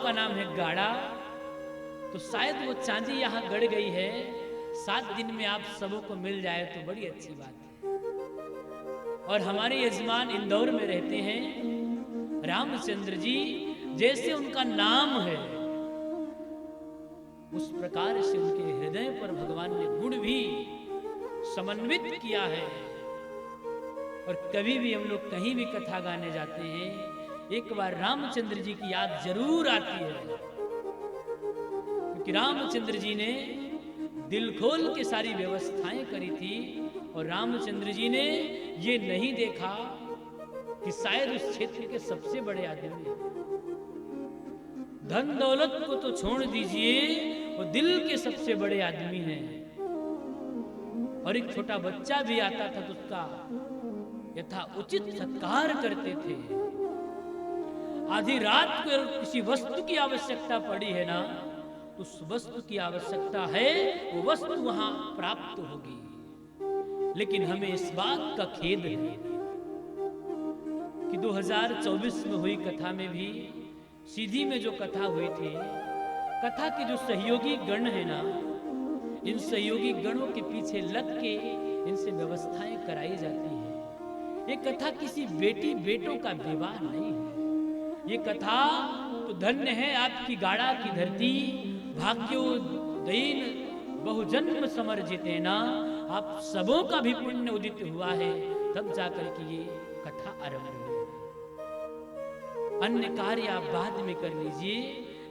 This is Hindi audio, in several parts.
का नाम है गाड़ा, तो शायद वो चांदी यहाँ गड़ गई है, 7 दिन में आप सबों को मिल जाए तो बड़ी अच्छी बात है। और हमारे यजमान इंदौर में रहते हैं रामचंद्र जी, जैसे उनका नाम है उस प्रकार से उनके हृदय पर भगवान ने गुण भी समन्वित किया है। और कभी भी हम लोग कहीं भी कथा गाने जाते हैं, एक बार रामचंद्र जी की याद जरूर आती है, क्योंकि रामचंद्र जी ने दिल खोल के सारी व्यवस्थाएं करी थी। और रामचंद्र जी ने ये नहीं देखा कि शायद उस क्षेत्र के सबसे बड़े आदमी हैं। धन दौलत को तो छोड़ दीजिए, वो दिल के सबसे बड़े आदमी हैं। और एक छोटा बच्चा भी आता था तो उसका यथा उचित सत्कार करते थे। आधी रात को किसी वस्तु की आवश्यकता पड़ी है ना, तो उस वस्तु की आवश्यकता है, वो वस्तु वहां प्राप्त होगी। लेकिन हमें इस बात का खेद है कि 2024 में हुई कथा में भी, सीधी में जो कथा हुई थी, कथा के जो सहयोगी गण है ना, इन सहयोगी गणों के पीछे लग के इनसे व्यवस्थाएं कराई जाती हैं। ये कथा किसी बेटी बेटों का विवाह नहीं है। ये कथा तो धन्य है आपकी गाड़ा की धरती, भाग्योदयीन बहुजन्म समर्जिते ना, आप सबों का भी पुण्य उदित हुआ है, तब जाकर के ये कथा आरंभ हुई है। अन्य कार्य आप बाद में कर लीजिए,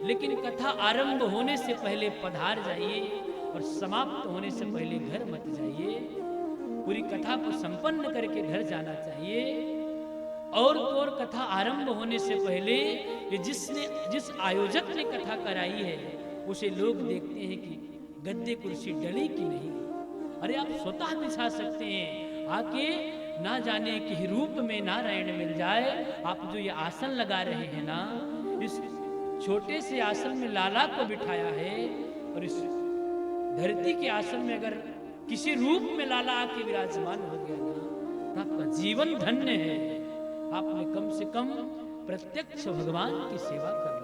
लेकिन कथा आरंभ होने से पहले पधार जाइए और समाप्त होने से पहले घर मत जाइए। पूरी कथा को संपन्न करके घर जाना चाहिए। और तो और कथा आरंभ होने से पहले ये जिस आयोजक ने कथा कराई है, उसे लोग देखते हैं कि गद्दे कुर्सी डली कि नहीं। अरे आप स्वतः बिछा सकते हैं, आके ना जाने कि रूप में नारायण मिल जाए। आप जो ये आसन लगा रहे हैं ना, इस छोटे से आसन में लाला को बिठाया है, और इस धरती के आसन में अगर किसी रूप में लाला आके विराजमान हो गया ना, तो आपका जीवन धन्य है। आपने कम से कम प्रत्यक्ष भगवान की सेवा करना